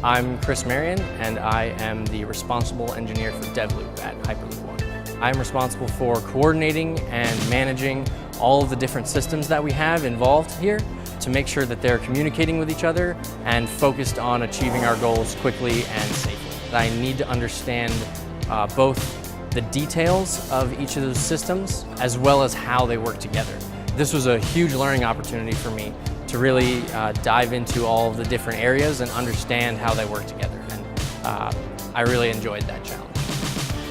I'm Chris Marion, and I am the responsible engineer for DevLoop at Hyperloop One. I'm responsible for coordinating and managing all of the different systems that we have involved here to make sure that they're communicating with each other and focused on achieving our goals quickly and safely. I need to understand both the details of each of those systems as well as how they work together. This was a huge learning opportunity for me to really dive into all of the different areas and understand how they work together, and I really enjoyed that challenge.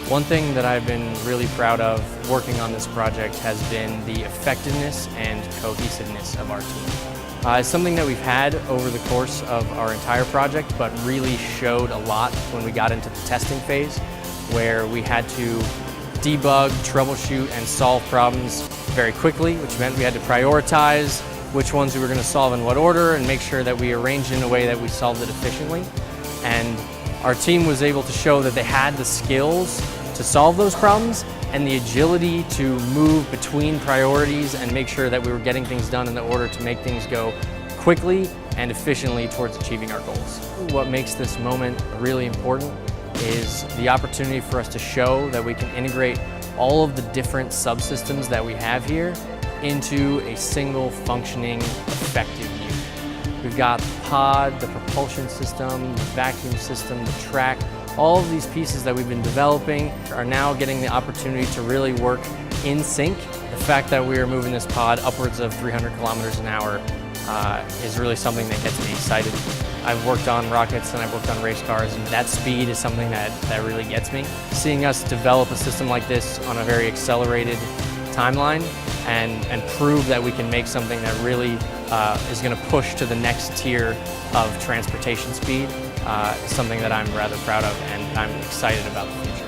One thing that I've been really proud of working on this project has been the effectiveness and cohesiveness of our team. It's something that we've had over the course of our entire project, but really showed a lot when we got into the testing phase, where we had to debug, troubleshoot, and solve problems very quickly, which meant we had to prioritize which ones we were going to solve in what order and make sure that we arranged in a way that we solved it efficiently. And our team was able to show that they had the skills to solve those problems and the agility to move between priorities and make sure that we were getting things done in the order to make things go quickly and efficiently towards achieving our goals. What makes this moment really important is the opportunity for us to show that we can integrate all of the different subsystems that we have here into a single functioning, effective unit. We've got the pod, the propulsion system, the vacuum system, the track. All of these pieces that we've been developing are now getting the opportunity to really work in sync. The fact that we are moving this pod upwards of 300 kilometers an hour is really something that gets me excited. I've worked on rockets and I've worked on race cars, and that speed is something that really gets me. Seeing us develop a system like this on a very accelerated timeline and prove that we can make something that really is going to push to the next tier of transportation speed is something that I'm rather proud of, and I'm excited about the future.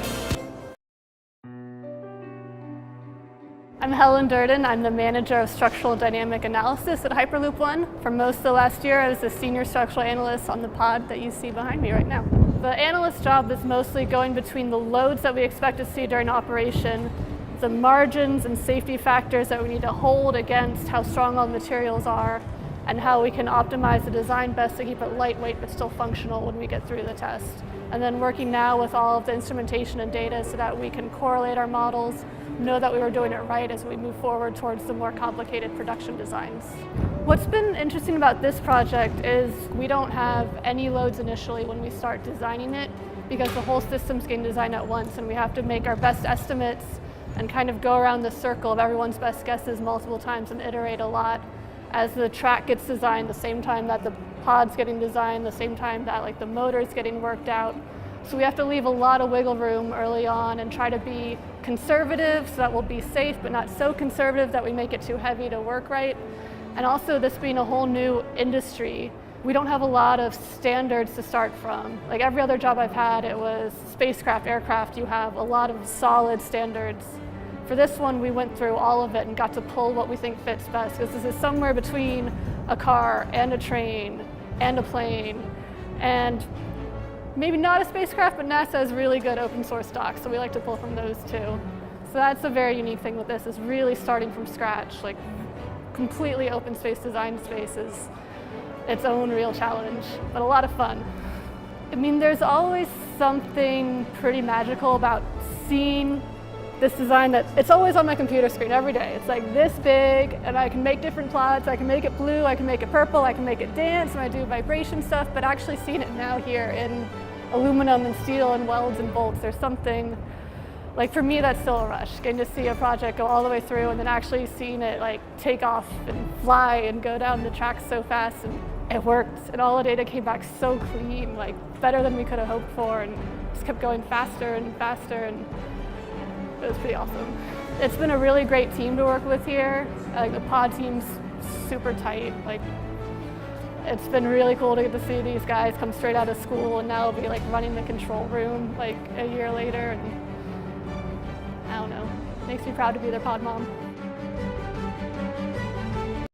I'm Helen Durden. I'm the manager of structural dynamic analysis at Hyperloop One. For most of the last year, I was the senior structural analyst on the pod that you see behind me right now. The analyst job is mostly going between the loads that we expect to see during operation, the margins and safety factors that we need to hold against how strong all the materials are, and how we can optimize the design best to keep it lightweight but still functional when we get through the test. And then working now with all of the instrumentation and data so that we can correlate our models, know that we were doing it right as we move forward towards the more complicated production designs. What's been interesting about this project is we don't have any loads initially when we start designing it, because the whole system's getting designed at once, and we have to make our best estimates and kind of go around the circle of everyone's best guesses multiple times and iterate a lot as the track gets designed, the same time that the pod's getting designed, the same time that the motor's getting worked out. So we have to leave a lot of wiggle room early on and try to be conservative so that we'll be safe, but not so conservative that we make it too heavy to work right. And also, this being a whole new industry, we don't have a lot of standards to start from. Like every other job I've had, it was spacecraft, aircraft, you have a lot of solid standards. For this one, we went through all of it and got to pull what we think fits best, because this is somewhere between a car and a train and a plane, and maybe not a spacecraft, but NASA has really good open source docs, so we like to pull from those too. So that's a very unique thing with this, is really starting from scratch. Like completely open space design space is its own real challenge, but a lot of fun. I mean, there's always something pretty magical about seeing this design that it's always on my computer screen every day. It's like this big, and I can make different plots. I can make it blue, I can make it purple, I can make it dance, and I do vibration stuff, but actually seeing it now here in aluminum and steel and welds and bolts, there's something, like for me, that's still a rush. Getting to see a project go all the way through and then actually seeing it take off and fly and go down the track so fast, and it worked. And all the data came back so clean, better than we could have hoped for, and just kept going faster and faster, and it was pretty awesome. It's been a really great team to work with here. The pod team's super tight. It's been really cool to get to see these guys come straight out of school and now be running the control room a year later. And I don't know, makes me proud to be their pod mom.